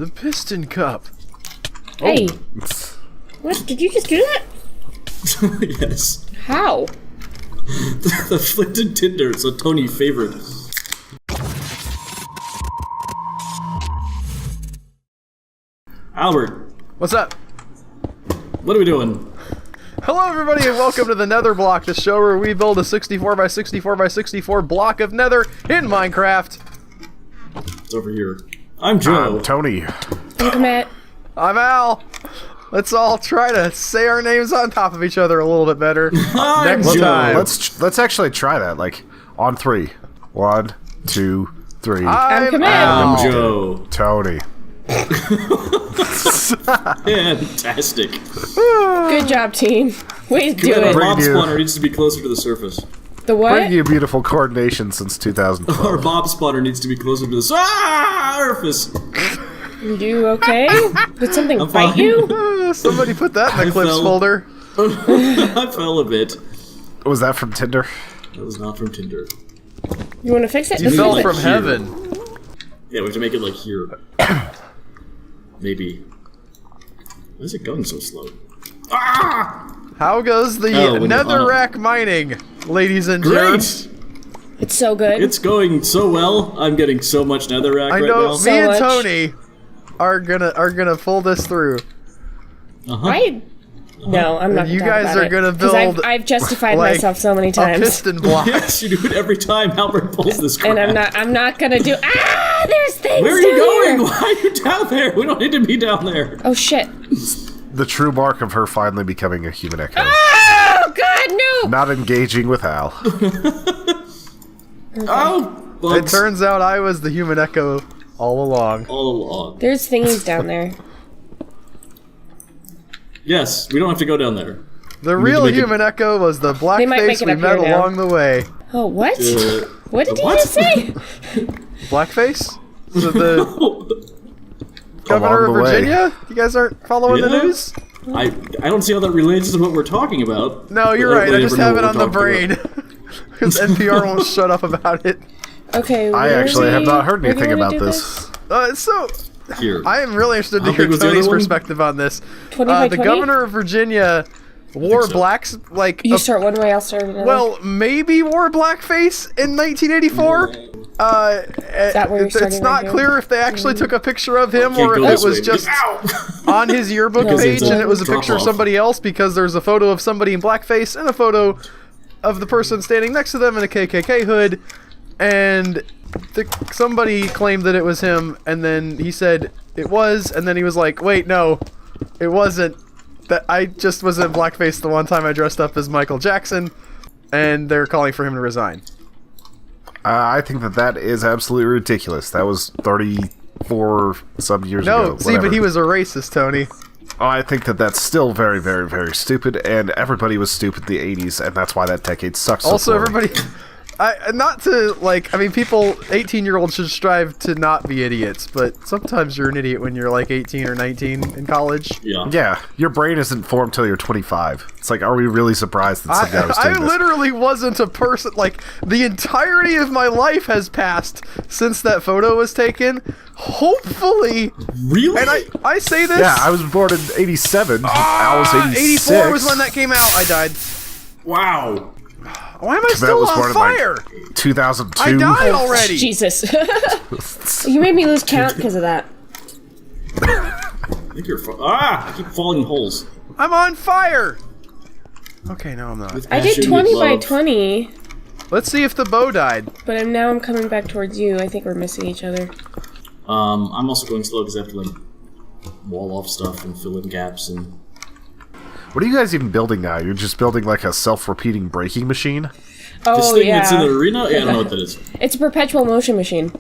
the piston cup. Hey. What? Did you just do that? Yes. How? The Flinted Tinder is a Tony favorite. Albert. What's up? What are we doing? Hello everybody and welcome to the Netherblock, the show where we build a 64 by 64 by 64 block of nether in Minecraft. It's over here. I'm Joe. I'm Tony. I'm Komette. I'm Al. Let's all try to say our names on top of each other a little bit better next time. Let's actually try that, like, on three. 1, 2, 3. I'm Komette. I'm Joe. Tony. Fantastic. Good job, team. Way to do Our it. mob you. spawner needs to be closer to the surface. The what? Bring you beautiful coordination since Our 2012. mob spawner needs to be closer to the surface. You okay? Did something I'm bite fine. you? Somebody put that in the I clips fell. folder. I fell a bit. Was that from Tinder? That was not from Tinder. You want to fix it? You need fell like from here. heaven. Yeah, we have to make it like here. Maybe. Why is it going so slow? Ah! How goes the Oh, when you're on netherrack mining, ladies and gents? Great! It's so good. It's going so well. I'm getting so much netherrack I right know now. me So and much. Tony are gonna pull this through. No, I'm not. You gonna talk guys about are it, gonna 'cause build, I've justified like, myself so many A times, piston block. Yes, you do it every time Albert pulls this crap. and I'm not gonna do. Ah, there's things. Where are you down going? here. Why are you down there? We don't need to be down there. Oh shit! The true mark of her finally becoming a human echo. Oh god, no! Not engaging with Al. Oh! It Bugs. turns out I was the human echo all along. all along. There's thingies down there. Yes, we don't have to go down there. The need real to make human echo was the black They might face make it we up met here now. along the way. Oh what? What did you what? just say? Blackface? Was it the governor of Along the way. Virginia? You guys aren't following the Yeah. news? I don't see how that relates to what we're talking about. No, you're But right. I everybody just never have know it what on the we're talking brain. Because NPR won't shut up about it. Okay. I where actually do have we- not heard where do you anything wanna about do this. So, about. Here. I am really interested to How hear big was the Tony's other one? perspective on this. 20 by The 20? governor of Virginia wore so. blacks, like, You start one way, I'll start another. well, maybe wore blackface in 1984. that where you're It's starting not right here? clear if they actually took a picture of him Can't or go if this it was way. just Ow! on his yearbook Because page it's a and it was a picture of drop-off. somebody else because there's a photo of somebody in blackface and a photo of the person standing next to them in a KKK hood, and somebody claimed that it was him, and then he said it was, and then he was like, wait, no, it wasn't. That I just was in blackface the one time I dressed up as Michael Jackson, and they're calling for him to resign. I think that is absolutely ridiculous. That was 34 some years ago. No, see, but whatever. he was a racist, Tony. Oh, I think that's still very, very, very stupid, and everybody was stupid in the 80s, and that's why that decade sucks so Also, poorly. everybody, not to, like, I mean, people, 18-year-olds should strive to not be idiots, but sometimes you're an idiot when you're, like, 18 or 19 in college. Yeah. Yeah, your brain isn't formed till you're 25. It's like, are we really surprised that some guy was I doing this? literally wasn't a person, like, the entirety of my life has passed since that photo was taken. Hopefully, Really? and I say this. Yeah, I was born in 87. I was 86. 84 was when that came out. I died. Wow. Why am I That still was on born in, fire? like, 2002. I died already. Jesus. You made me lose count because of that. I think you're. I keep falling in holes. I'm on fire. Okay, no, I'm not. With I did passion, 20 with by love. 20, Let's see if the bow died. but now I'm coming back towards you. I think we're missing each other. I'm also going slow because I have to like wall off stuff and fill in gaps and. What are you guys even building now? You're just building like a self-repeating braking machine? This Oh, thing yeah. that's in the arena? Yeah, I don't know what that is. It's a perpetual motion machine.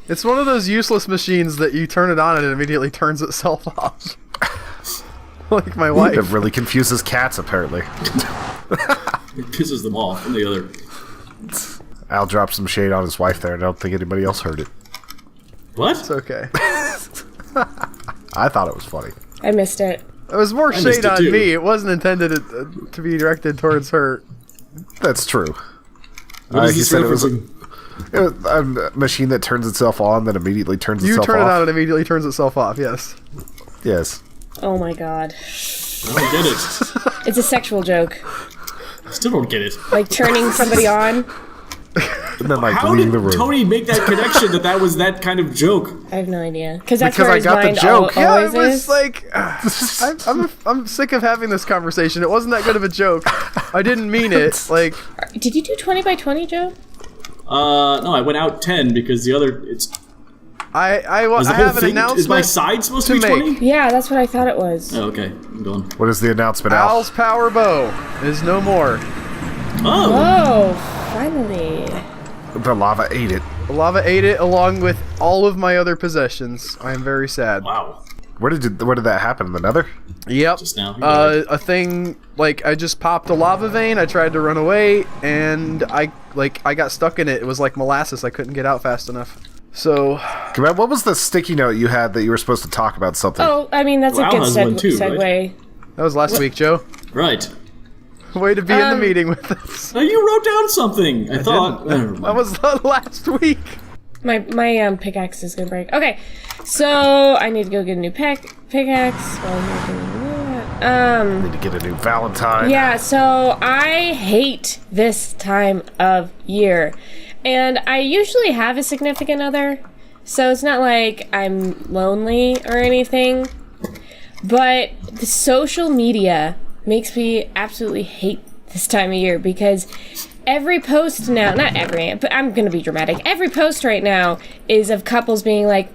It's one of those useless machines that you turn it on and it immediately turns itself off. Like my That wife. really confuses cats, apparently. It pisses them off and the other. Al dropped some shade on his wife there, and I don't think anybody else heard it. What? It's okay. I thought it was funny. I missed it. It was more missed shade it on too. me. It wasn't intended to be directed towards her. That's true. What is He this said it was. referencing? A machine that turns itself on, then immediately turns You itself off. turn it on and immediately turns itself off, yes. Yes. Oh my god. I don't get it. It's a sexual joke. I still don't get it. Like turning somebody on. And then, like, How leaving did the room. Tony make that connection that was that kind of joke? I have no idea. Because that's Because where I his got the mind joke. Yeah, always it was is. like I'm sick of having this conversation. It wasn't that good of a joke. I didn't mean it. Like Did you do 20 by 20, Joe? No, I went out 10 because the other, it's... I Is the whole have an thing, announcement. is my side supposed to be to 20? make. Yeah, that's what I thought it was. Oh, okay. I'm going. What is the announcement, Al? Al's power bow is no more. Oh! Oh, finally. The lava ate it. The lava ate it along with all of my other possessions. I am very sad. Wow. Where did that happen? In the Nether? Yep. Just now. You got it. A thing like I just popped a lava vein. I tried to run away, and I got stuck in it. It was like molasses. I couldn't get out fast enough. So, Komette, what was the sticky note you had that you were supposed to talk about something? Oh, I mean, that's Well, a good Al has one too, segue. right? that was last week, Joe. Right. Way to be in the meeting with us. Now you wrote down something. I thought. Never mind. That was last week. My pickaxe is gonna break. Okay, so I need to go get a new pickaxe. While I'm doing that. Need to get a new Valentine. Yeah, so I hate this time of year. And I usually have a significant other, so it's not like I'm lonely or anything. But the social media makes me absolutely hate this time of year because every post now, not every, but I'm gonna be dramatic. Every post right now is of couples being like,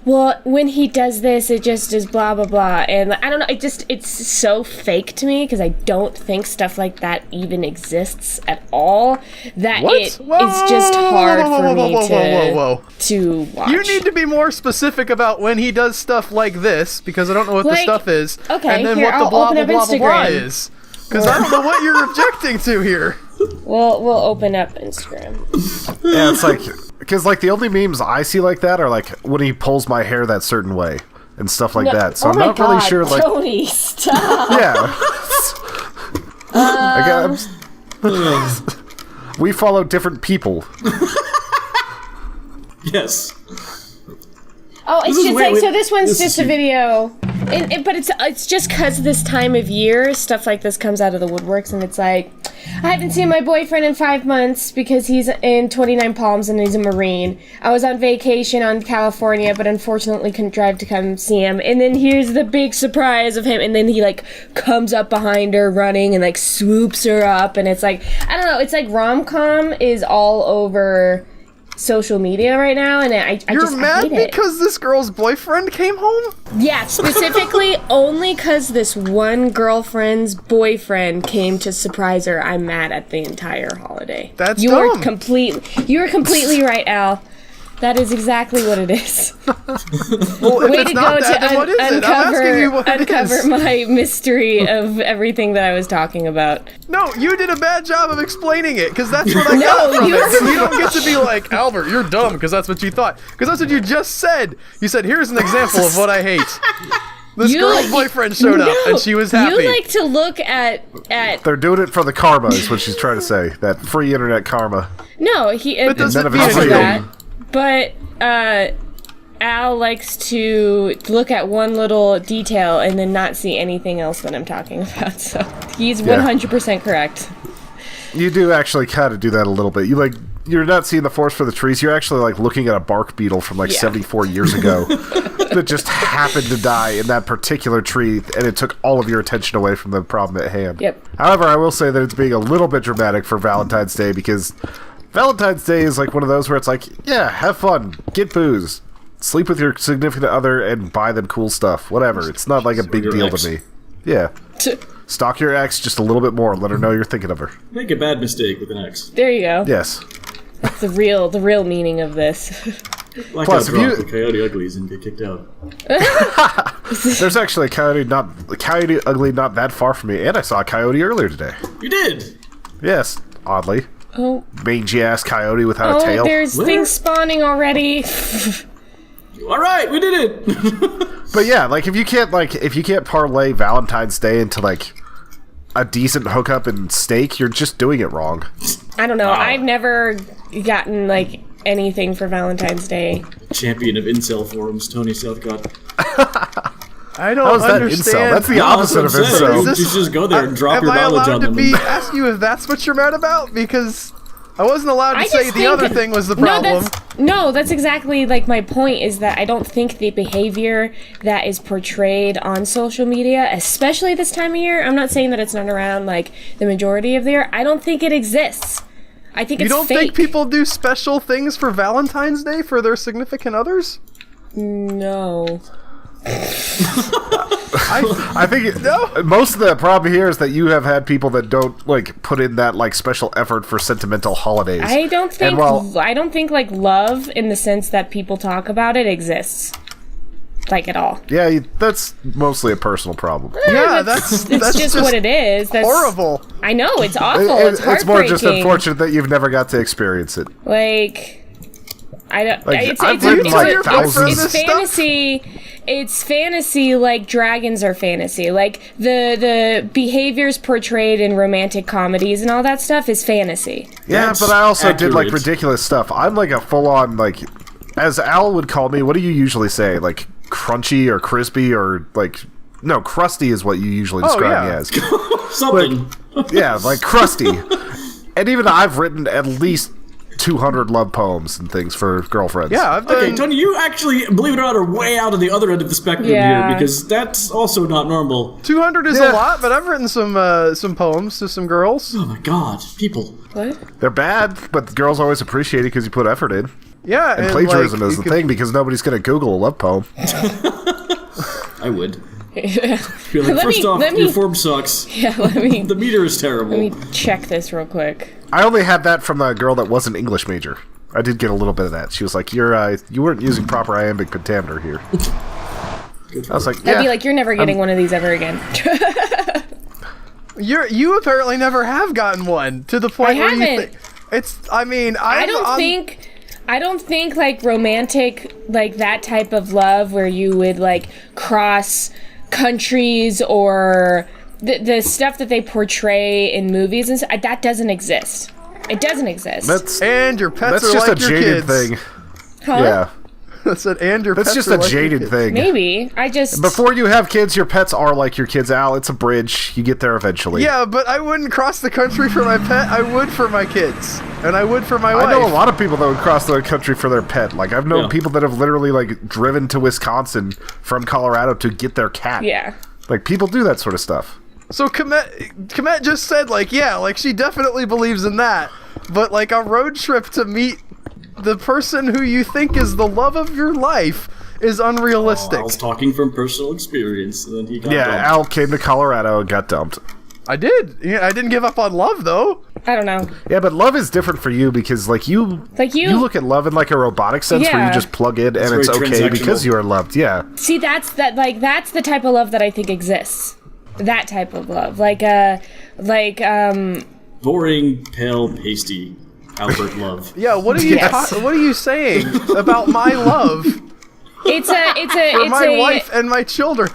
well, when he does this, it just is blah, blah, blah. And I don't know, it's so fake to me because I don't think stuff like that even exists at all. That What? it's just hard for me whoa. to watch. You need to be more specific about when he does stuff like this, because I don't know what the Like, stuff is. okay, and then here, what the I'll blah, open blah, up blah, blah, blah Instagram. is. Because I don't know what you're objecting to here. We'll open up Instagram. Yeah, it's like, because like the only memes I see like that are like when he pulls my hair that certain way and stuff like that. So oh I'm my not God, really sure. Like, Tony, stop. yeah. We follow different people. Yes. Oh, it's This is just weird. like, so this one's This is just a huge. video. But it's just because this time of year, stuff like this comes out of the woodworks, and it's like, I haven't seen my boyfriend in 5 months because he's in 29 Palms and he's a Marine. I was on vacation on California, but unfortunately couldn't drive to come see him. And then here's the big surprise of him, and then he like comes up behind her running and like swoops her up, and it's like, I don't know, it's like rom-com is all over social media right now, and I You're just mad I hate it. because this girl's boyfriend came home? Yeah, specifically only because this one girlfriend's boyfriend came to surprise her. I'm mad at the entire holiday. That's you dumb. are completely right, Al. That is exactly what it is. Well, if Way it's to not go that, then what is it? I'm asking you what it uncover is. my mystery of everything that I was talking about. No, you did a bad job of explaining it, because that's what I No, got from you're- it. So you don't get to be like, Albert, you're dumb, because that's what you thought. Because that's what you just said. You said, here's an example of what I hate. This You girl's like- boyfriend showed up, No, and she was happy. You like to look at They're doing it for the karma, is what she's trying to say. That free internet karma. no, he It doesn't None of mean it's anything. real. that, but Al likes to look at one little detail and then not see anything else that I'm talking about. So he's 100% correct. You do actually kind of do that a little bit. You're not seeing the forest for the trees. You're actually like looking at a bark beetle from like Yeah. 74 years ago that just happened to die in that particular tree, and it took all of your attention away from the problem at hand. Yep. However, I will say that it's being a little bit dramatic for Valentine's Day, because Valentine's Day is like one of those where it's like, yeah, have fun, get booze, sleep with your significant other, and buy them cool stuff. Whatever. It's not like a big your deal ex. to me. Yeah. Stalk your ex just a little bit more. Let her know you're thinking of her. Make a bad mistake with an ex. There you go. Yes. That's the real meaning of this. Like Plus, a if you- drop with Coyote Uglies and get kicked out. There's actually a coyote ugly not that far from me, and I saw a coyote earlier today. You did! Yes, oddly. Oh, Mangy ass coyote without a tail. there's Where? things spawning already. Alright, we did it! But yeah, like if you can't parlay Valentine's Day into like a decent hookup and steak, you're just doing it wrong. I don't know. Wow. I've never gotten like anything for Valentine's Day. Champion of incel forums, Tony Southcott. I don't How's that understand. incel? That's the opposite of That's what I'm saying. incel. You just go there and drop Am your I knowledge allowed on to them. be ask you if that's what you're mad about? Because I wasn't allowed to I say just the think other thing was the problem. No, that's exactly like my point is that I don't think the behavior that is portrayed on social media, especially this time of year, I'm not saying that it's not around like the majority of the year, I don't think it exists. I think You it's don't fake. think people do special things for Valentine's Day for their significant others? No. I think most of the problem here is that you have had people that don't like put in that like special effort for sentimental holidays. I don't think And I don't think like love in the sense that people talk about it exists. Like at all. Yeah, that's mostly a personal problem. Yeah, It's that's just what it is. That's horrible. I know, it's awful. It's It's more just heartbreaking. unfortunate that you've never got to experience it. Like, I don't. Like, it's I've it's, written, it's, like, it's, thousands. it's This stuff? fantasy. It's fantasy like dragons are fantasy. Like the behaviors portrayed in romantic comedies and all that stuff is fantasy. Yeah, That's but I also did like accurate. ridiculous stuff. I'm like a full-on like, as Al would call me. What do you usually say? Like crunchy or crispy or like no, crusty is what you usually describe me yeah. as. Something. Yeah, like crusty. And even I've written at least 200 love poems and things for girlfriends. Yeah, I've done. Okay, Tony, you actually, believe it or not, are way out of the other end of the spectrum Yeah. here, because that's also not normal. 200 is Yeah. a lot, but I've written some poems to some girls. Oh my god, people. What? They're bad, but the girls always appreciate it because you put effort in. Yeah, And plagiarism like, is you the could- thing because nobody's going to Google a love poem. I would. You're like, Let first me- off, let your me- form sucks. Yeah, let me The meter is terrible. let me check this real quick. I only had that from a girl that was an English major. I did get a little bit of that. She was like, you weren't using proper iambic pentameter here. I was like, I'd yeah. be like, you're never getting one of these ever again. You apparently never have gotten one to the point I where you haven't. think it's. I mean, I don't think like romantic like that type of love where you would like cross countries or the stuff that they portray in movies and that doesn't exist. It doesn't exist. That's And your pets that's are just like a your jaded kids. thing. Huh? Yeah. I said, and your That's pets just are a like your jaded kids. thing. Maybe. I just Before you have kids, your pets are like your kids, Al. It's a bridge. You get there eventually. Yeah, but I wouldn't cross the country for my pet. I would for my kids, and I would for my wife. I know a lot of people that would cross the country for their pet. Like, I've known Yeah. people that have literally, like, driven to Wisconsin from Colorado to get their cat. yeah. Like, people do that sort of stuff. So Komette just said, like, yeah, like she definitely believes in that, but like a road trip to meet the person who you think is the love of your life is unrealistic. I was talking from personal experience, and then he got Yeah, dumped. Al came to Colorado and got dumped. I did. Yeah, I didn't give up on love though. I don't know. Yeah, but love is different for you because, like, you look at love in, like, a robotic sense where Yeah. you just plug in and very it's okay transactional. because you are loved. Yeah. See, that's the type of love that I think exists. That type of love. Boring, pale, pasty, Albert Love. Yeah, what are you Yes. what are you saying about my love it's for my a wife and my children?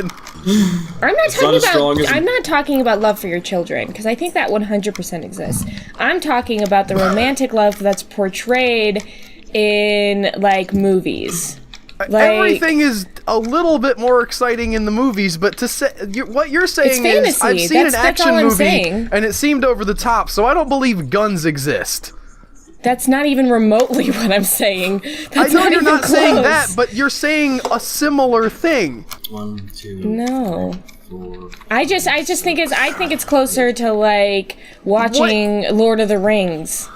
I'm not not talking as strong about as- I'm not talking about love for your children because I think that 100% exists. I'm talking about the romantic love that's portrayed in like movies. Like, Everything is a little bit more exciting in the movies, but to say what you're saying is, fantasy. I've seen That's an action all I'm movie saying. and it seemed over the top, so I don't believe guns exist. That's not even remotely what I'm saying. That's I know you're even not saying close. that, but you're saying a similar thing. 1, 2, No. 4. I just think it's closer to like watching Lord of the Rings.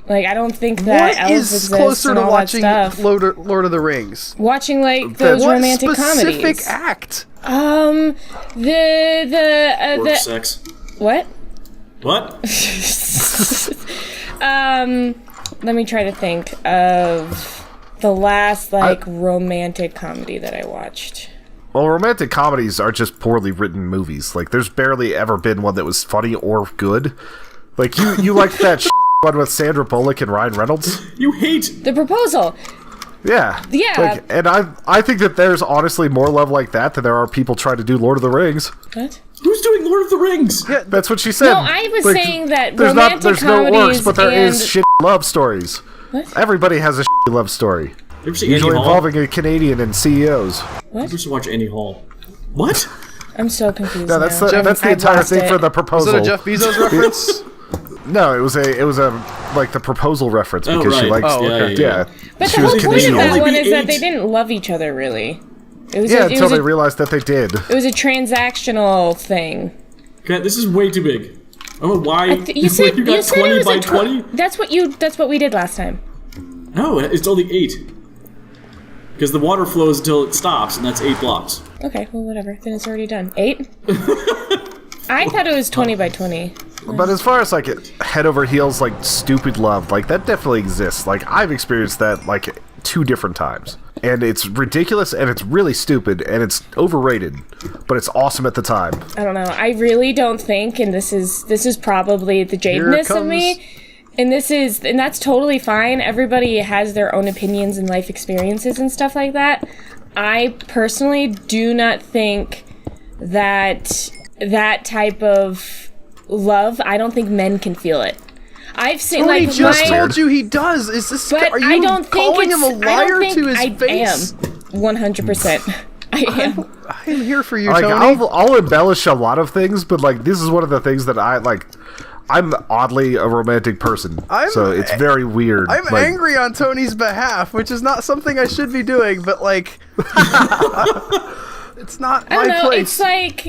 Like I don't think that What elves is exist closer and to all watching that stuff. Lord of the Rings? Watching like those What romantic specific comedies. act? The Work sex. what? What? Let me try to think of the last like romantic comedy that I watched. Well, romantic comedies are just poorly written movies. Like, there's barely ever been one that was funny or good. Like, you liked that one with Sandra Bullock and Ryan Reynolds? You hate. The Proposal. Yeah. Yeah. Like, and I think that there's honestly more love like that than there are people trying to do Lord of the Rings. What? Who's doing Lord of the Rings? Yeah, That's what she said. No, I was Like, saying that there's romantic there's no orcs, comedies but there is and- shit love stories. What? Everybody has a shitty love story. You ever see Annie Usually Hall? involving a Canadian and CEOs. You ever watch Annie Hall? What? I'm so confused. No, that's now. the I've entire lost thing it. for the Was proposal. it a Jeff Bezos reference? No, it was a like the proposal reference because she right. likes. Oh, okay. Yeah. But She the was whole point of Canadian. that Only one be is that 8. they didn't love each other really. It was Yeah, it until was they a, realized that they did. it was a transactional thing. Okay, this is way too big. I don't know why You said you got you said 20 it was by a 20. That's what we did last time. No, it's only 8. Because the water flows until it stops, and that's 8 blocks. Okay, well whatever. Then it's already done. 8. I thought it was 20 by 20. But as far as like head over heels, like stupid love, like that definitely exists. Like I've experienced that like 2 different times, and it's ridiculous and it's really stupid and it's overrated, but it's awesome at the time. I don't know. I really don't think, and this is probably the jadedness of me. And that's totally fine. Everybody has their own opinions and life experiences and stuff like that. I personally do not think that type of love, I don't think men can feel it. I've seen Tony like just my, told you he does. Is this? but Are you I don't think calling it's, him a liar to his I face? am 100%. I am. I'm here for you, Like Tony. I'll embellish a lot of things, but like this is one of the things that I like. I'm oddly a romantic person, so it's very weird. I'm like, angry on Tony's behalf, which is not something I should be doing, but like, it's not I don't my know. place. It's like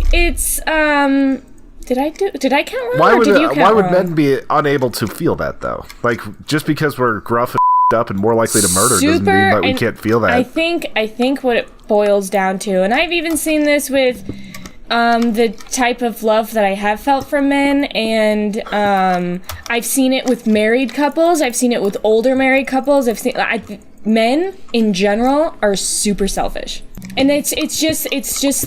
Did I count wrong? Why or would did you count why would wrong? men be unable to feel that though? Like just because we're gruff and up and more likely to murder doesn't mean that we and can't feel that. I think what it boils down to, and I've even seen this with the type of love that I have felt from men, and I've seen it with married couples. I've seen it with older married couples. Men in general are super selfish, and it's just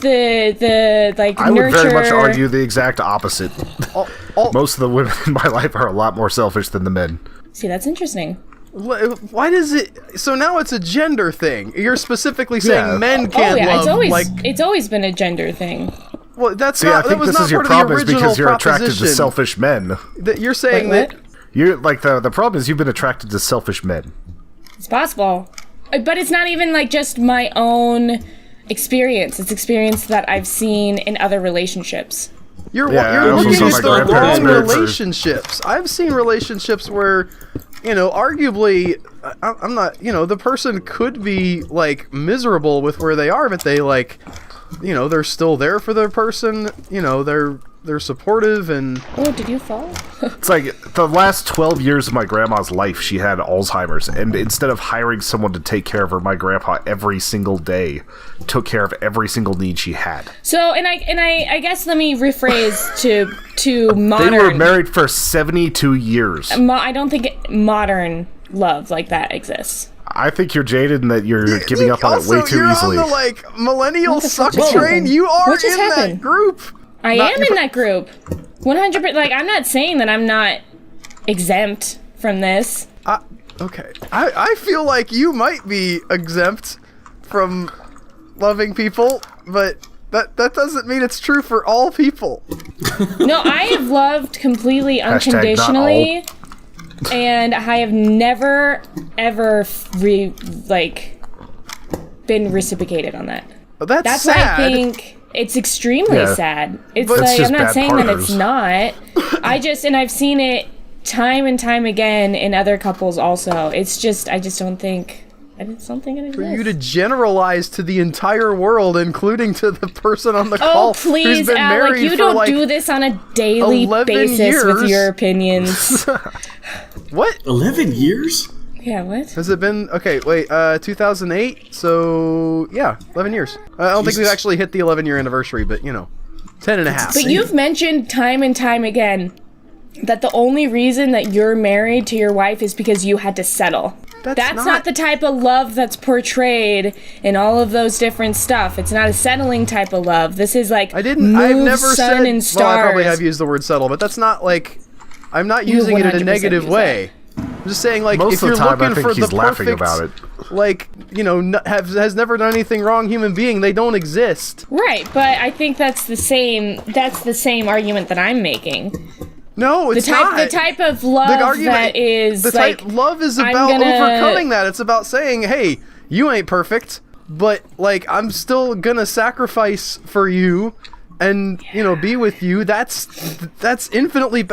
the like I nurture. would very much argue the exact opposite. All- Most of the women in my life are a lot more selfish than the men. See, that's interesting. Why does it? So now it's a gender thing. You're specifically saying Yeah. men can't Oh yeah, love. it's always been a gender thing. Well, that's See, not. I That think was this not is your part of the problem is original because you're attracted to proposition. selfish men. That you're saying Wait, that. what? You're like the problem is you've been attracted to selfish men. It's possible. But it's not even like just my own experience. It's experience that I've seen in other relationships. You're Yeah, I you're also looking saw at my the grandparents wrong married for- relationships. I've seen relationships where, arguably, I'm not. The person could be like miserable with where they are, but they like, they're still there for their person. They're supportive and. Oh, did you fall? It's like the last 12 years of my grandma's life, she had Alzheimer's, and instead of hiring someone to take care of her, my grandpa every single day took care of every single need she had. So, and I guess let me rephrase to modern. They were married for 72 years. I don't think modern love like that exists. I think you're jaded and that you're giving up on it way too you're easily. on the millennial What the suck fuck just train. happened? You are What just in happened? that group. I am in that group. 100%. Like, I'm not saying that I'm not exempt from this. Okay. I feel like you might be exempt from loving people, but that doesn't mean it's true for all people. No, I have loved completely Hashtag not unconditionally, and I have never ever been reciprocated on that. That's That's sad. why I think it's extremely Yeah. sad. It's But it's like just I'm not bad saying that it's partners. not. And I've seen it time and time again in other couples also. It's just I just don't think it exists. For you to generalize to the entire world, including to the person on the Oh, call who's please, been Al, married like, you for don't like do this on a daily 11 basis with years. your opinions. what? 11 years? Yeah, what? Has it been? Okay, wait. 2008. So yeah, 11 years. I don't think we've Jesus. actually hit the 11-year anniversary, but 10 and a half. But you've mentioned time and time again that the only reason that you're married to your wife is because you had to settle. That's not the type of love that's portrayed in all of those different stuff. It's not a settling type of love. This is like I've move, never sun, said. and Well, stars. I probably have used the word settle, but that's not like. I'm not You using it in a 100% negative use way. I'm just saying, like, Most if of you're the time, I looking think for he's the laughing perfect, about it. like, has never done anything wrong human being, they don't exist. Right, but I think that's the same argument that I'm making. No, it's not. The type of love that is love is I'm about gonna- overcoming that. It's about saying, hey, you ain't perfect, but like I'm still gonna sacrifice for you and be with you. That's infinitely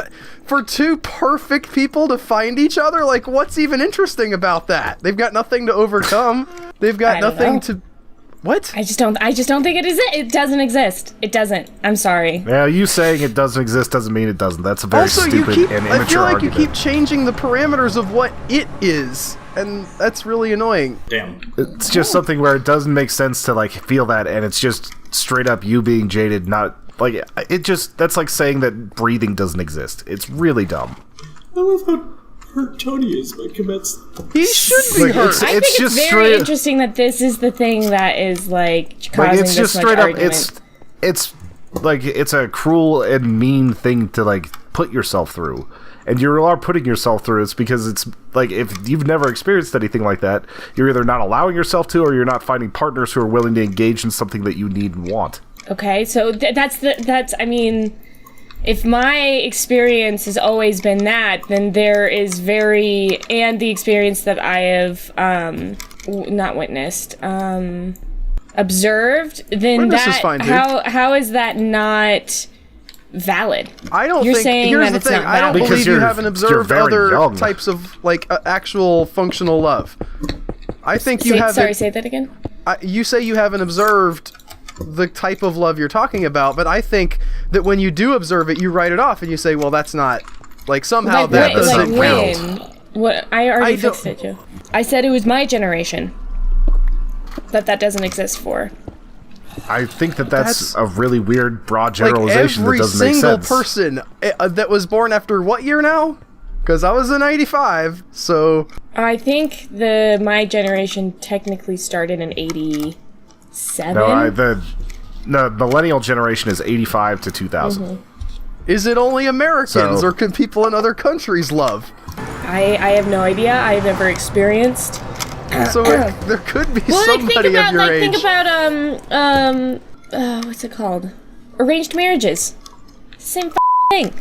for two perfect people to find each other. Like, what's even interesting about that? They've got nothing to overcome. They've got nothing to. What? I just don't think it is. It doesn't exist. It doesn't. I'm sorry. Yeah, you saying it doesn't exist doesn't mean it doesn't. That's a very Also, stupid and immature I feel like argument. you keep changing the parameters of what it is, and that's really annoying. Damn. It's just something where it doesn't make sense to like feel that, and it's just straight up you being jaded. Not like that's like saying that breathing doesn't exist. It's really dumb. I love how hurt Tony is by Komette's. He should be Like, hurt. I think it's just very straight- interesting that this is the thing that is like causing Like it's just this much straight up. argument. It's like it's a cruel and mean thing to like put yourself through, and you are putting yourself through. It's because it's like if you've never experienced anything like that, you're either not allowing yourself to, or you're not finding partners who are willing to engage in something that you need and want. Okay, so that's I mean, if my experience has always been that, then there is and the experience that I have not witnessed, observed, then Witness is that fine, dude. how is that not valid? I don't You're think. saying Here's that the it's thing. not I don't valid. believe you Because haven't you're observed very other young. types of like actual functional love. I think you haven't. Sorry, say that again. You say you haven't observed the type of love you're talking about, but I think that when you do observe it, you write it off and you say, "Well, that's not like somehow Like, that wait, doesn't like count." when? What I already I don't- fixed it, Joe. I said it was my generation that doesn't exist for. I think that's That's- a really weird, broad Like generalization every that doesn't make single sense. person that was born after what year now? Because I was in '95, so I think my generation technically started in 87. The millennial generation is 85 to 2000. is it only Americans, So- or can people in other countries love? I have no idea. I've never experienced. So there could be Well, somebody of your age. think about what's it called? Arranged marriages. Same thing.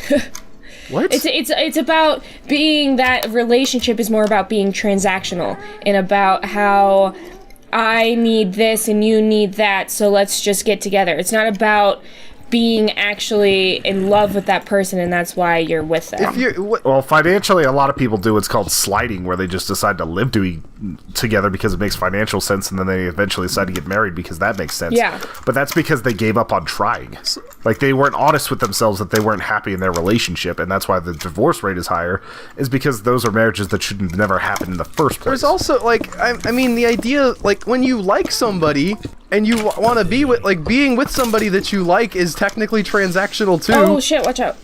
What? It's about being that relationship is more about being transactional and about how I need this and you need that, so let's just get together. It's not about being actually in love with that person and that's why you're with them. If you're, what, Well, financially, a lot of people do what's called sliding, where they just decide to live together because it makes financial sense, and then they eventually decide to get married because that makes sense. Yeah. But that's because they gave up on trying. Like, they weren't honest with themselves that they weren't happy in their relationship, and that's why the divorce rate is higher, is because those are marriages that should have never happened in the first place. there's also like I mean the idea like when you like somebody and you want to be with like being with somebody that you like is technically transactional too. Oh shit, watch out.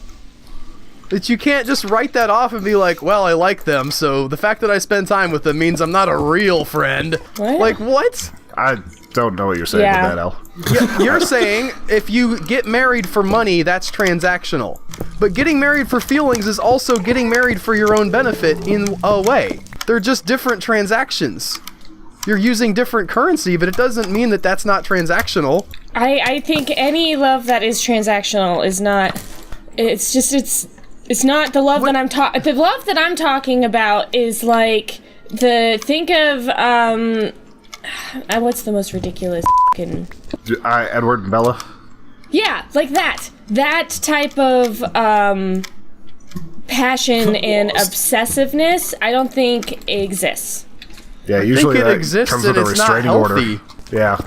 That you can't just write that off and be like, well, I like them, so the fact that I spend time with them means I'm not a real friend. What? Like what? I don't know what you're saying Yeah. with that, Al. You're saying if you get married for money, that's transactional. But getting married for feelings is also getting married for your own benefit in a way. They're just different transactions. You're using different currency, but it doesn't mean that that's not transactional. I think any love that is transactional is not. It's not the love that I'm the love that I'm talking about is like think of what's the most ridiculous fucking Edward and Bella? yeah, like that type of passion and obsessiveness I don't think exists. Yeah, I usually think it that exists comes and with a it's not restraining order. healthy. Yeah.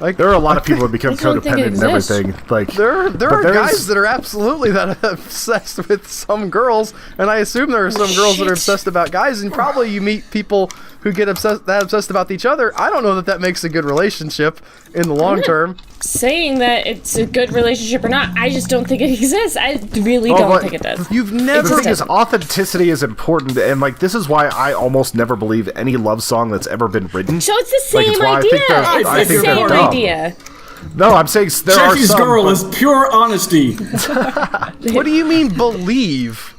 Like There are a lot of people that become I don't think it codependent and exists. everything. Like there but are there's- guys that are absolutely that obsessed with some girls, and I assume there are some girls that are shit. obsessed about guys, and probably you meet people who get obsessed about each other. I don't know that makes a good relationship in the long term. Saying that it's a good relationship or not, I just don't think it exists. I really Oh, don't but think it does. You've The never thing is, authenticity is important, and like this is why I almost never believe any love song that's ever been written. So it's the Like, same it's why I idea. think that- It's I the think they're same dumb. idea. No, I'm saying there are Jesse's some. girl but, is pure honesty. What do you mean believe?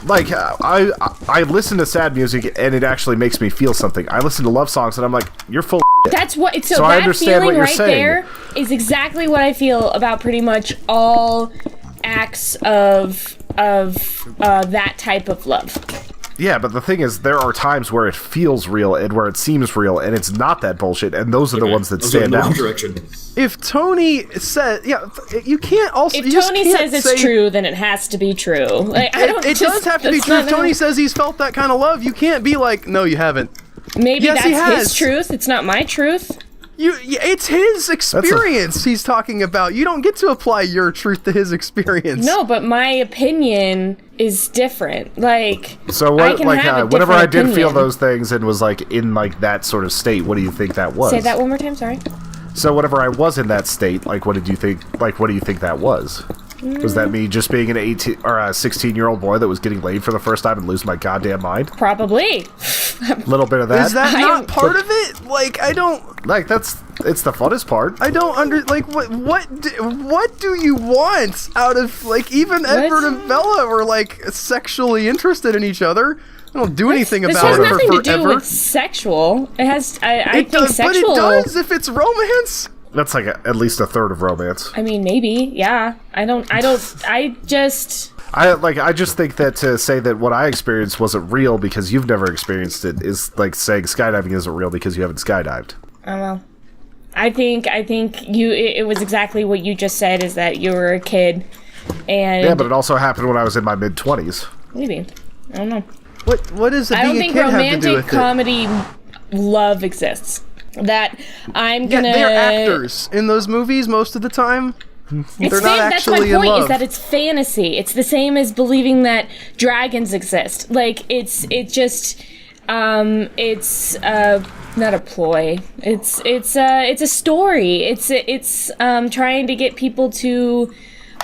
like I listen to sad music, and it actually makes me feel something. I listen to love songs, and I'm like, you're full. Of That's what. So, So I that understand what feeling you're right saying. there is exactly what I feel about pretty much all acts of that type of love. Yeah, but the thing is, there are times where it feels real and where it seems real, and it's not that bullshit, and those are the ones that stand out. Direction. If Tony said, you can't also. If Tony says it's true, then it has to be true. Like, It does have to be true. If Tony says he's felt that kind of love, you can't be like, no, you haven't. Maybe Yes, he that's has. his truth. It's not my truth. It's his experience he's talking about. You don't get to apply your truth to his experience. No, but my opinion is different. Like, So I what? can Like, have a whenever I different did feel opinion. those things and was like in like that sort of state, what do you think that was? Say that one more time. Sorry. So whenever I was in that state, like, what did you think? Like, what do you think that was? Was that me just being an 18 or a 16-year-old boy that was getting laid for the first time and losing my goddamn mind? Probably. A little bit of that. Is that not part of it? Like, I don't. Like, it's the funnest part. I don't what do you want out of, like, even Edward and Bella were like sexually interested in at don't do anything This about has it nothing for to do forever. with sexual. It has. I It think does, sexual. but it does if it's romance. That's like at least a third of romance. I mean, maybe. Yeah. I just. I just think that to say that what I experienced wasn't real because you've never experienced it is like saying skydiving isn't real because you haven't skydived. I don't know. I think it was exactly what you just said, is that you were a kid, and Yeah, but it also happened when I was in my mid-20s. maybe. I don't know. What does I don't being a think kid have to do romantic with it? comedy love exists. That I'm Yeah, gonna. they're actors in those movies most of the time. It's They're not that's my actually in point. love. Is that it's fantasy. It's the same as believing that dragons exist. Like it's not a ploy. It's a story. It's trying to get people to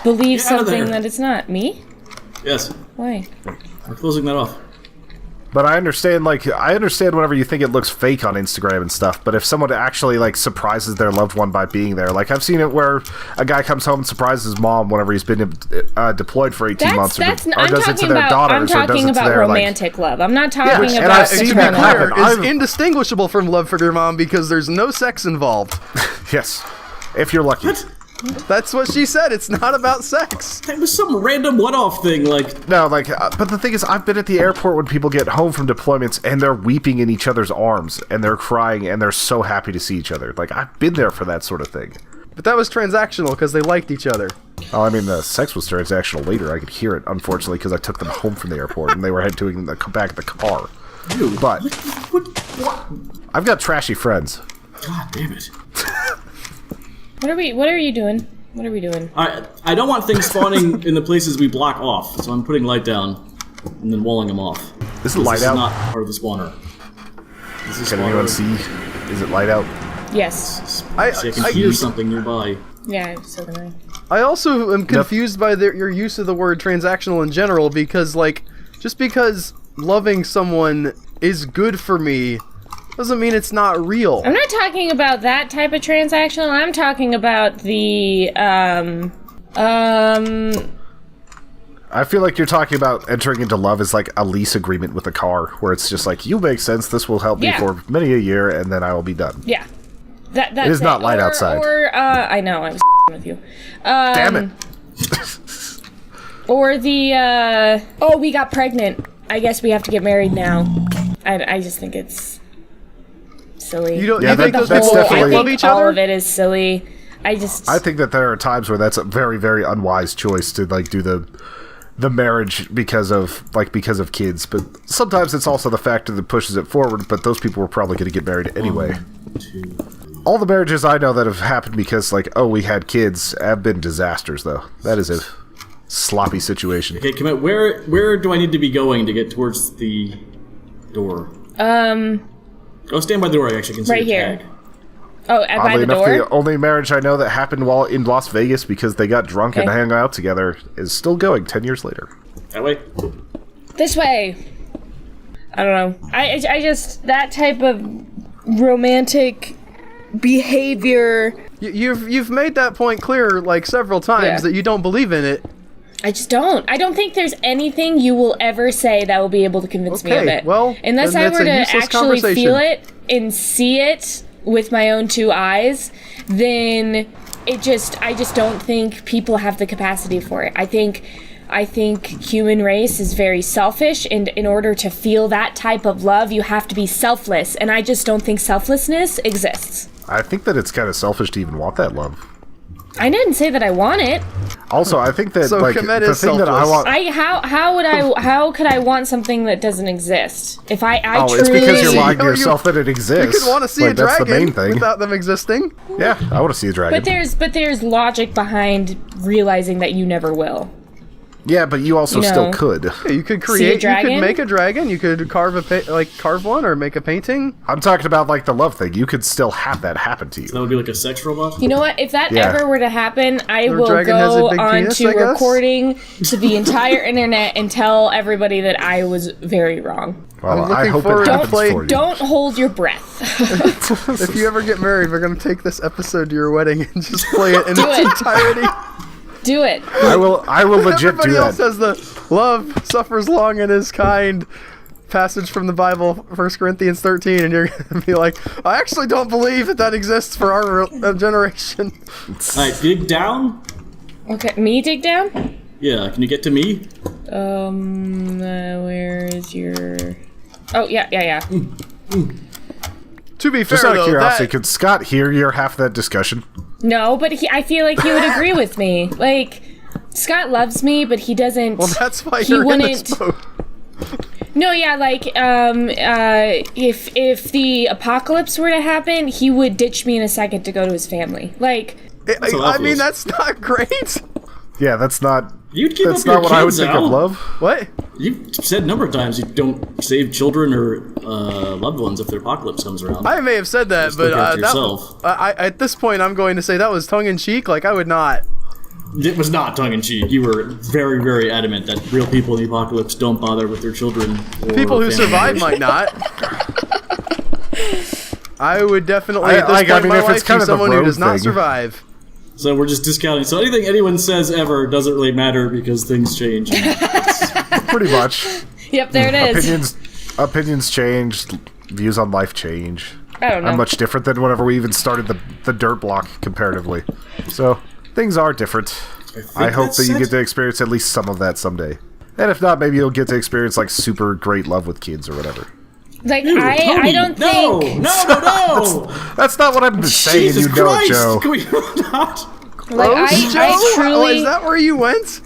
believe Get out of something there. that it's not. Me? Yes. Why? We're closing that off. But I understand whenever you think it looks fake on Instagram and stuff, but if someone actually, like, surprises their loved one by being there, like, I've seen it where a guy comes home and surprises his mom whenever he's been deployed for 18 months, or does it to their daughters, I'm or does talking it to about their, romantic love. I'm not talking and about I've seen To that be happen. clear, is I've- indistinguishable from love for your mom because there's no sex involved. Yes. If you're lucky. What? That's what she said. It's not about sex. That was some random one-off thing, like... No, like, but the thing is, I've been at the airport when people get home from deployments and they're weeping in each other's arms and they're crying and they're so happy to see each other. Like, I've been there for that sort of thing. But that was transactional because they liked each other. Oh, I mean, the sex was transactional later. I could hear it, unfortunately, because I took them home from the airport and they were doing the back of the car. Dude, But what? I've got trashy friends. God damn it. What are you doing? What are we doing? I don't want things spawning in the places we block off, so I'm putting light down and then walling them off. Is it light This out? is not part of the spawner. This is Can anyone see? Is it light out? Yes. I can hear something nearby. Yeah, so can I. I also am confused by your use of the word transactional in general because, like, just because loving someone is good for me doesn't mean it's not real. I'm not talking about that type of transactional. I'm talking about the I feel like you're talking about entering into love as like a lease agreement with a car, where it's just like, you make sense, this will help me Yeah. for many a year, and then I will be done. yeah. That's It is not light outside. Or I know I'm with you. Damn it! Or the oh, we got pregnant. I guess we have to get married now. I just think it's silly. You don't. Yeah, you think that's those people definitely- can't love each all other? of it is silly. I think that there are times where that's a very, very unwise choice to like do the marriage because of kids, but sometimes it's also the factor that pushes it forward. But those people were probably going to get married anyway. All the marriages I know that have happened because we had kids have been disasters, though. That is a sloppy situation. Okay, Komette, where do I need to be going to get towards the door? Oh, stand by the door. I actually can see right the here. tag. Oh, by Oddly the enough, door. the only marriage I know that happened while in Las Vegas because they got drunk and Okay. hung out together is still going 10 years later. That way. This way. I don't know. I just that type of romantic behavior. You've made that point clear like several times Yeah. that you don't believe in it. I just don't. I don't think there's anything you will ever say that will be able to convince me of Okay, it. well, unless then I that's were a to useless actually conversation. feel it and see it with my own two eyes, then I just don't think people have the capacity for it. I think I think human race is very selfish, and in order to feel that type of love, you have to be selfless, and I just don't think selflessness exists. I think that it's kind of selfish to even want that love. I didn't say that I want it. Also, I think that So like Komette the is thing that I selfless. want. How could I want something that doesn't exist? If I Oh, truly... it's because you're lying to You- yourself that it You exists. could want to see like, a that's the main dragon thing. without them existing. Yeah, I want to see a dragon. But there's logic behind realizing that you never will. Yeah, but you also You still know. could. Yeah, you could See a create. You dragon? could make a dragon. You could carve carve one or make a painting. I'm talking about like the love thing. You could still have that happen to you. That would be like a sex robot? You know what? If that Yeah. ever were to happen, I The will dragon has a go big on penis, to I guess? recording to the entire internet and tell everybody that I was very wrong. Well, I'm I looking hope forward it to happens play- for you. Don't hold your breath. If you ever get married, we're gonna take this episode to your wedding and just play it in Do its it. entirety. Do it. I will legit Everybody do else that. has the love suffers long and is kind passage from the Bible, 1 Corinthians 13, and you're gonna be like, I actually don't believe that exists for our generation. Alright, dig down? Okay, me dig down? Yeah, can you get to me? Where is your... Oh, yeah. To be fair, Just out of though, curiosity, that, could Scott hear your half of that discussion? No, but I feel like he would agree with me. Like, Scott loves me, but he doesn't... well, that's why he you're in this wouldn't... boat. No, yeah, like, if the apocalypse were to happen, he would ditch me in a second to go to his family. Like, how I that mean, feels. that's not great. Yeah, that's not. You'd keep That's up your not what I would kids, think Al. of love. What? You've said a number of times you don't save children or loved ones if the apocalypse comes around. I may have said that, Just but look after that, yourself. at this point, I'm going to say that was tongue in cheek. Like, I would not. It was not tongue-in-cheek. You were very, very adamant that real people in the apocalypse don't bother with their children. Or People who family survive members. might not. I would definitely, at this like, point in my if life, it's kind be of the someone who road does not thing. survive. So we're just discounting. So anything anyone says ever doesn't really matter because things change. Pretty much. yep, there it is. Opinions change. Views on life change. I don't know. I'm much different than whenever we even started the dirt block comparatively. So things are different. I hope that's that you it. get to experience at least some of that someday. And if not, maybe you'll get to experience like super great love with kids or whatever. Like, Ew, I Tony, don't no, think... No! That's not what I'm saying. Jesus You know Christ! it, Joe. Can we not? Like, Joe? I Oh, truly... is that where you went?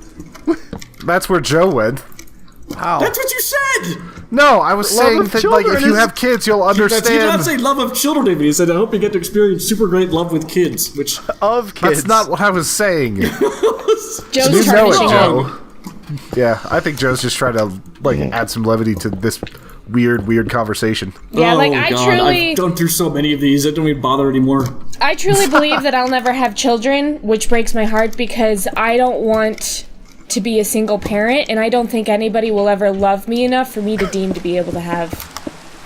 That's where Joe went. How? That's what you said! No, I was Love saying of that like children if you is- have kids, you'll He did not understand. say love of children, David. He said, I hope you get to experience super great love with kids, which... Of kids. That's not what I was saying. Joe's You know it, tarnishing Joe. Yeah, I think Joe's just trying to like add some levity to this weird conversation. Yeah, oh, like, I God, truly... I've gone through so many of these, I don't even bother anymore. I truly believe that I'll never have children, which breaks my heart because I don't want to be a single parent, and I don't think anybody will ever love me enough for me to deem to be able to have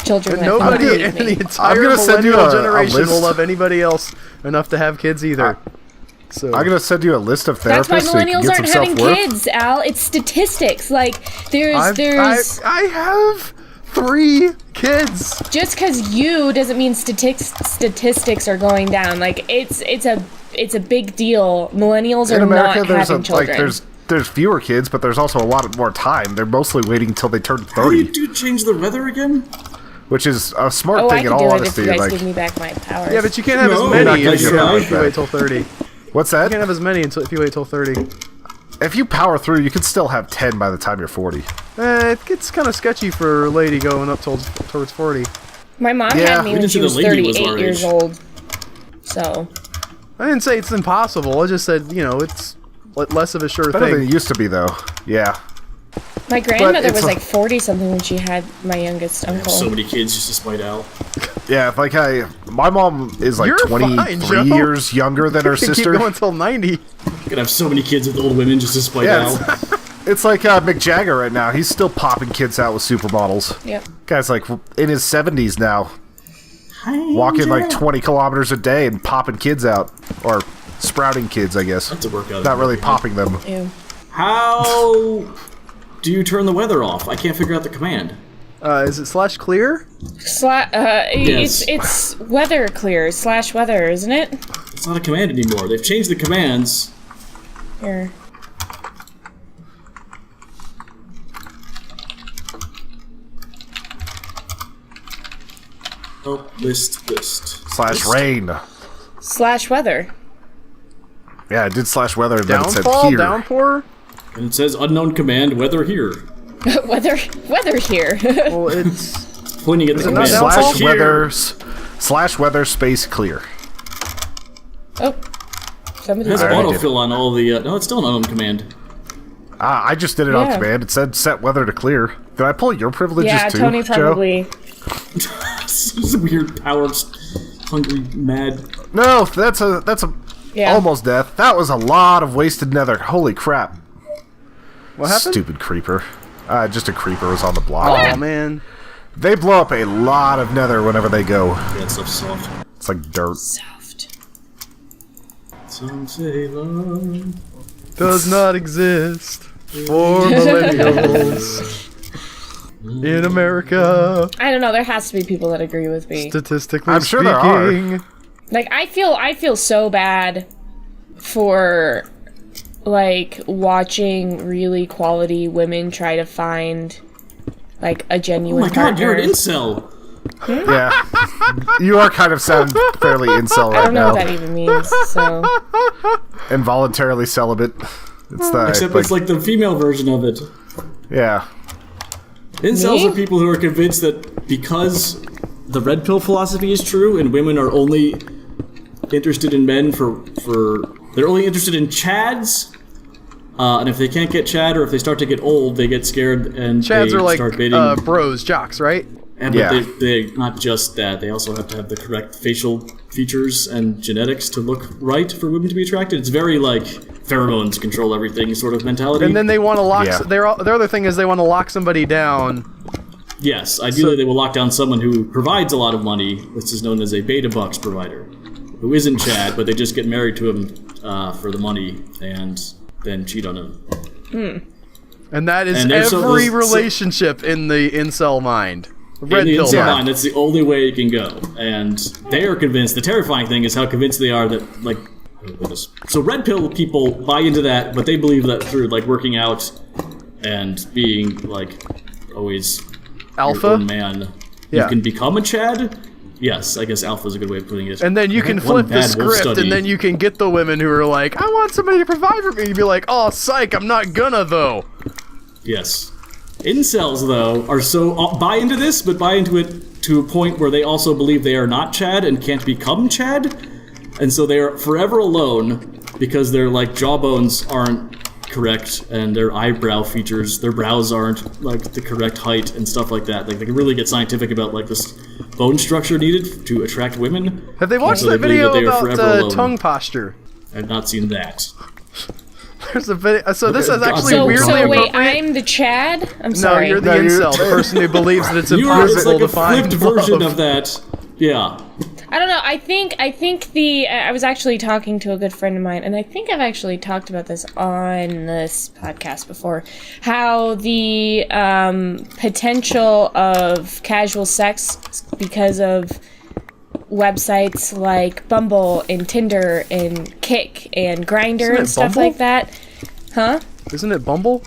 children. that Nobody believe in the me. entire gonna send you millennial a generation will list. love anybody else enough to have kids either. So I'm gonna send you a list of That's why therapists so you can millennials get some aren't having self-worth. kids, Al. It's statistics. Like, there's I have 3 kids. just because you doesn't mean statistics are going down. Like, it's a big deal. Millennials In are America, not there's having children. there's fewer kids, but there's also a lot more time. They're mostly waiting until they turn How do you 30, do change the weather again? which is a smart oh, I thing in could all do it if honesty. you guys Like, give me back my powers. Yeah, but you can't have No, as you're not many gonna as you get can yours if you back. wait till 30. You what's that? can't have as many until if you wait till 30. If you power through, you could still have 10 by the time you're 40. It gets kind of sketchy for a lady going up towards 40. My mom Yeah, had me we when didn't she see was the lady was 38 our years age. old. So, I didn't say it's impossible. I just said, it's less of a sure Better than thing. it used to be, though. Yeah. my grandmother it's was a- like 40 something when she had my youngest uncle. So many kids just to spite Al. Yeah, like my mom is like You're 23 fine, Joe. years younger than her You can keep sister. going till 90. Could have so many kids with old women just to spite Yeah, Al. It's like Mick Jagger right now. He's still popping kids out with supermodels. Yep. Guy's like in his 70s now, walking like 20 kilometers a day and popping kids out. Or sprouting kids, I guess. To work out. Not really popping them. Ew. How do you turn the weather off? I can't figure out the command. Is it /clear? Yes. It's weather clear / weather, isn't it? It's not a command anymore. They've changed the commands. Here. Oh, list. Slash rain. Slash weather. Yeah, it did slash weather, and then it said Downfall, here. downpour. And it says unknown command, weather here. weather here. Well, it's Pointing at the it not command. downfall? Slash weather space clear. Oh. Somebody It has Alright, I did autofill on all the... no, it's still an unknown command. I just did it on Yeah. command. It said set weather to clear. Did I pull your privileges Yeah, too, Tony Joe? probably. This is weird powers. Hungry, mad. No, that's a Yeah. almost death. That was a lot of wasted nether. Holy crap. what happened? Stupid creeper. Just a creeper was on the block. Oh man. They blow up a lot of nether whenever they go. Yeah, that stuff's soft. It's like dirt. Soft. Some say love. Does not exist for millennials in America. I don't know. There has to be people that agree with me. Statistically I'm sure speaking, there are. Like I feel so bad for like watching really quality women try to find like a Oh genuine my god, partner. you're an incel. Yeah. You are kind of sound fairly incel I right don't know now. what that even means. So Involuntarily celibate. It's the Except it's like the female version of it. yeah. Incels Me? are people who are convinced that because the red pill philosophy is true and women are only interested in men for they're only interested in chads, and if they can't get chad or if they start to get old, they get scared and Chads they are like start baiting. bros, jocks, right? And Yeah. but they not just that, they also have to have the correct facial features and genetics to look right for women to be attracted. It's very like pheromones control everything sort of mentality. And then they want to lock. Yeah. Their other thing is they want to lock somebody down. yes, ideally they will lock down someone who provides a lot of money. This is known as a beta bucks provider, who isn't Chad, but they just get married to him for the money and then cheat on him. And that is And there's every so- relationship in the incel mind. Red In the pill incel mind. mind, that's the only way it can go. And they are convinced. The terrifying thing is how convinced they are that, like, oh goodness. So red pill people buy into that, but they believe that through like working out and being like always your Alpha. own man, Yeah. you can become a Chad. Yes, I guess alpha is a good way of putting it. And then you can One flip the bad wolf script, study. and then you can get the women who are like, I want somebody to provide for me. You'd be like, oh, psych, I'm not gonna, though. Yes. Incels, though, are so buy into this, but buy into it to a point where they also believe they are not Chad and can't become Chad, and so they are forever alone because their like jawbones aren't correct and their eyebrow features, their brows aren't like the correct height and stuff like that. Like they can really get scientific about like this bone structure needed to attract women. Have they watched so that they believe video that they are about forever alone. tongue posture? I've not seen that. There's a video. So this is God, actually so- weirdly so wait, appropriate. I'm the Chad. I'm No, sorry. you're the No, you're- incel, the person who believes that it's You are, it's impossible like a to find flipped version love. of that. Yeah. I don't know. I think the I was actually talking to a good friend of mine, and I think I've actually talked about this on this podcast before. How the potential of casual sex because of websites like Bumble and Tinder and Kick and Grindr Isn't it and stuff Bumble? like that. Huh? Isn't it Bumble?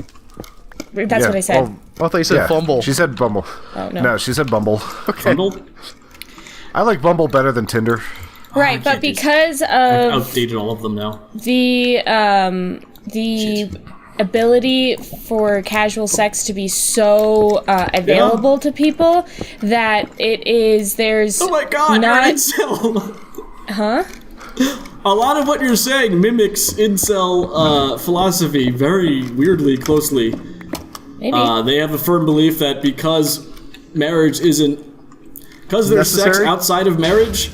That's Yeah. what I said. Oh, I thought you said Yeah. Fumble. She said Bumble. Oh, no. No, she said Bumble. Bundle? I like Bumble better than Tinder. Right, but can't do- because I've of outdated all of them now. the ability for casual sex to be so available to people that there's Oh my god, not you're an incel! huh A lot of what you're saying mimics incel philosophy very weirdly closely. maybe They have a firm belief that because marriage isn't... Because there's sex Necessary? outside of marriage,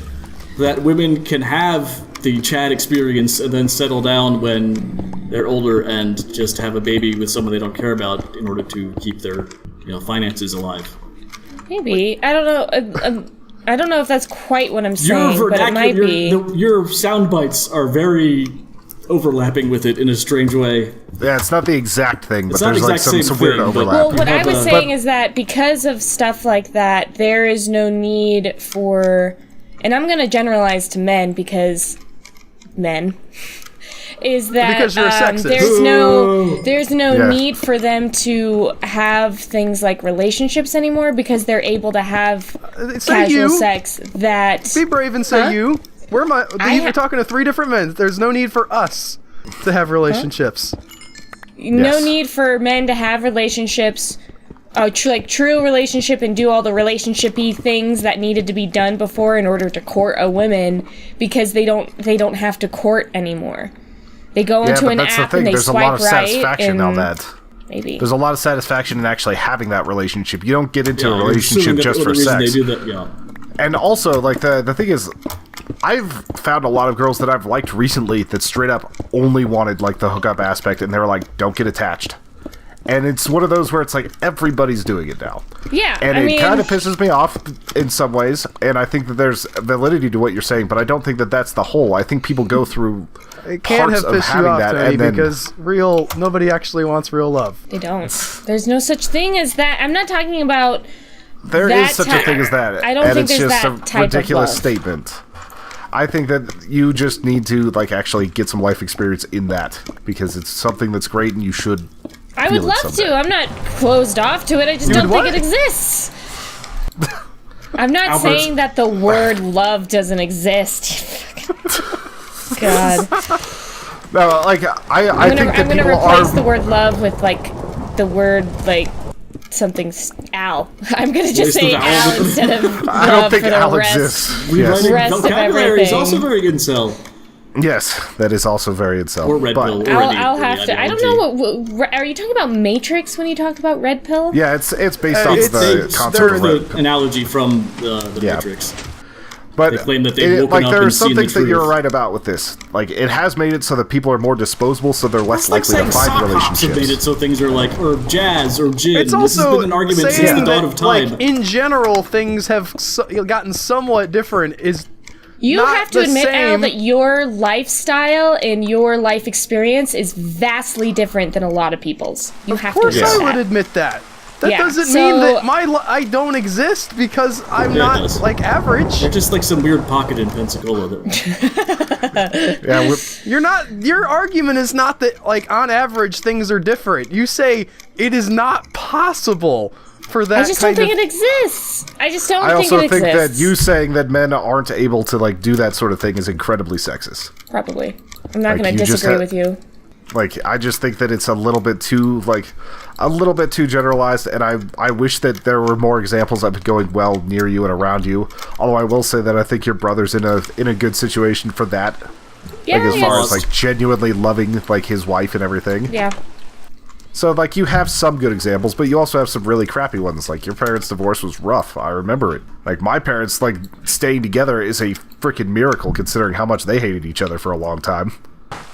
that women can have the Chad experience and then settle down when they're older and just have a baby with someone they don't care about in order to keep their finances alive. maybe I don't know I don't know if that's quite what I'm saying, but it might be. Your sound bites are very overlapping with it in a strange way. Yeah, it's not the exact thing, but It's not there's like exact some same weird thing, but- overlap. Well, what You I have was a- saying is that because of stuff like that, there is no need for, and I'm going to generalize to men because men, is that Because you're a sexist. there's no Yeah. need for them to have things like relationships anymore because they're able to have Say casual you. sex that Be brave and say Huh? you. You're talking to 3 different men. There's no need for us to have relationships. no Yes. need for men to have relationships, true relationship, and do all the relationshipy things that needed to be done before in order to court a woman, because they don't have to court anymore. They go Yeah, into but an that's the app thing. and they There's a lot swipe of right, satisfaction and on that. maybe There's a lot of satisfaction in actually having that relationship. You don't get into a I'm relationship assuming that just the for reason sex. They do that, yeah. And also, like, the thing is, I've found a lot of girls that I've liked recently that straight up only wanted, like, the hookup aspect, and they were like, don't get attached. And it's one of those where it's like, everybody's doing it now. yeah. And I it mean, kind of pisses me off in some ways, and I think that there's validity to what you're saying, but I don't think that that's the whole. I think people go through It can't parts have of pissed you having off, that, Tony, and then... because nobody actually wants real love. they don't. There's no such thing as that. I'm not talking about. There that is such a type- thing as that, I don't and think it's there's just that a type of ridiculous love. statement. I think that you just need to like actually get some life experience in that, because it's something that's great and you should. I would feel it love someday. to. I'm not closed off to it. I just You don't would think it what? exists. I'm not Albert. saying that the word love doesn't exist. God. No, like I think that I'm gonna people replace are. the word love with like the word like something Al. I'm gonna just Waste say of Al. Al instead of love I don't think for the Al rest. exists. Rewriting Yes. Rest of vocabulary is everything. also very incel. Yes, that is also very incel. Or red but, pill. I'll have to. I don't know what. Are you talking about Matrix when you talk about red pill? Yeah, it's based off It's- the they- concept they're of the red. analogy from the Yeah. Matrix. But They claim that they've woken like up there are and some seen the things that you're truth. right about with this. Like it has made it so that people are more disposable, so they're less It's like likely saying to find sock hops have made it relationships. so things are like, or jazz, or gin. It's This also has been an argument since saying the dawn that, of time. like, in general, things have gotten somewhat different. You Not have to the admit, Al, same. that your lifestyle and your life experience is vastly different than a lot of people's. You have Of course, to admit I that. would admit that. That Yeah, doesn't so- mean that I don't exist because I'm Yeah, it not does. like average. They're just like some weird pocket in Pensacola. That, Yeah, You're not. Your argument is not that like on average things are different. You say it is not possible for that. I just don't kind think of, it exists. I just don't I think also it think that exists. you saying that men aren't able to like do that sort of thing is incredibly sexist. Probably. I'm not Like, going you to just disagree ha- with you. Like I just think that it's a little bit too generalized, and I wish that there were more examples of it going well near you and around you. Although I will say that I think your brother's in a good situation for that. Yeah, Like as far as yes. like genuinely loving like his wife and everything. Yeah. So like you have some good examples, but you also have some really crappy ones. Like your parents' divorce was rough. I remember it. Like my parents like staying together is a freaking miracle considering how much they hated each other for a long time.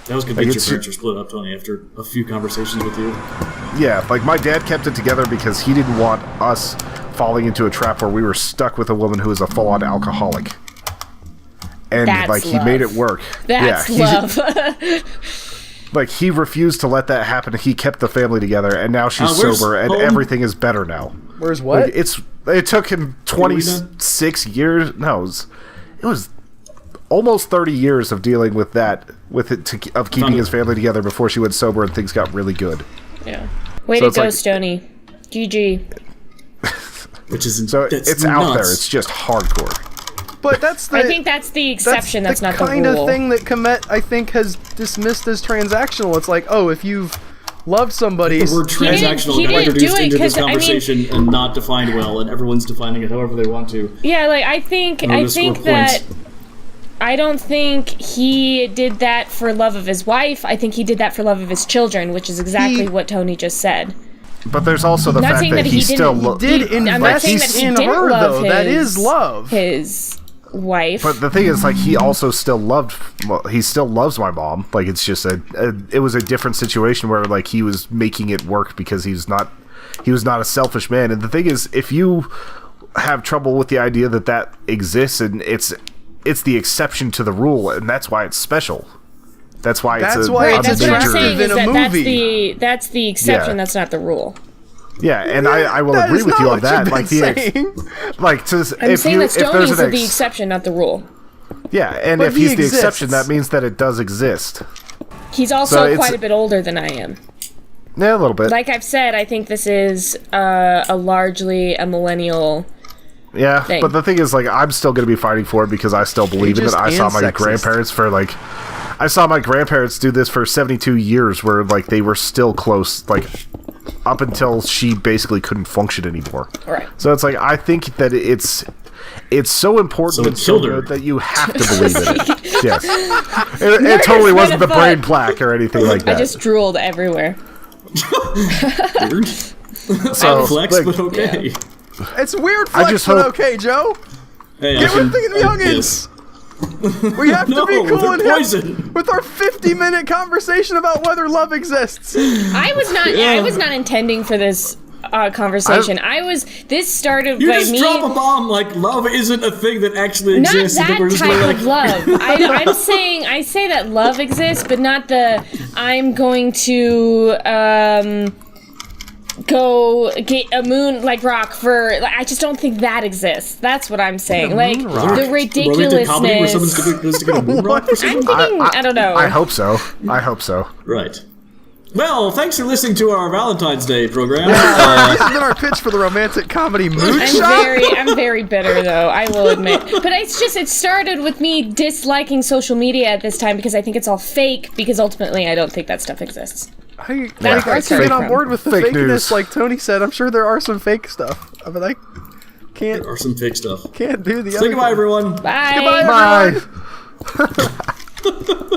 that was convinced it's- your parents were split up, Tony, after a few conversations with you. Yeah, like my dad kept it together because he didn't want us falling into a trap where we were stuck with a woman who was a full-on alcoholic. And That's like he love. made it work. That's yeah, love. like he refused to let that happen. He kept the family together, and now she's Where's sober, and home? everything is better now. Where's what? Like, it took him 26 years. No, it was almost 30 years of dealing with that, of keeping his family together before she went sober and things got really good. Yeah. Way So to it's go, like- Stoney. GG. Which is So that's it's out there. nuts. It's just hardcore. but that's the. I think that's the exception. That's not the kind rule. of thing that Komette I think has dismissed as transactional. It's like, oh, if you've loved somebody, The word didn't- transactional he got didn't introduced do it into this 'cause, I mean- conversation and not defined well, and everyone's defining it however they want to. Yeah, like I think that I don't think he did that for love of his wife. I think he did that for love of his children, which is exactly He- what Tony just said. But there's also the Not fact saying that that he he still didn't- did I'm not invest saying that he in didn't her love though. That his- is love. His wife. But the thing is, like, he also still loved. Well, he still loves my mom. Like, it's just it was a different situation where like he was making it work because he was not a selfish man. And the thing is, if you have trouble with the idea that exists, and it's the exception to the rule, and that's why it's special. That's why That's it's a, why a it's that's what I'm major. saying in is a that movie. that's the exception. Yeah. That's not the rule. Yeah, and I will That agree is with not you on what that. you've Like been the saying. like to I'm if saying you that if Stoney there's is an the exception, not the rule. yeah, and But if he he's the exists. exception, that means that it does exist. He's also quite a bit older than I am. Yeah, a little bit. Like I've said, I think this is a largely a millennial thing. But the thing is, like, I'm still going to be fighting for it because I still believe in it. I saw my grandparents do this for 72 years where, like, they were still close, like, up until she basically couldn't function anymore. Right. So it's like, I think that it's so important and so good that you have to believe in it. Yes. It totally wasn't the brain plaque or anything like that. I just drooled everywhere. Weird. So, flex, like, but okay. Yeah. It's weird flex, but okay, Joe. Hey, get with the youngins. We have to be cool and hip with our 50-minute conversation about whether love exists. I was not intending for this conversation. This started you by just me. drop a bomb like love isn't a thing that actually exists. Not that we're just type like, of love. I say that love exists, but not the I'm going to go get a moon like rock for. I just don't think that exists. That's what I'm saying. Like the ridiculousness. Comedy where someone's to get a moon rock for I'm thinking. I don't know. I hope so. Right. Well, thanks for listening to our Valentine's Day program. This has been our pitch for the romantic comedy Moonshot. I'm very bitter, though, I will admit. But it started with me disliking social media at this time because I think it's all fake, because ultimately I don't think that stuff exists. I can get on board with the fake fakeness, news. like Tony said. I'm sure there are some fake stuff, but I can't. There are some fake stuff. Can't do the other. Say goodbye, everyone. Bye. Goodbye, Bye. everyone.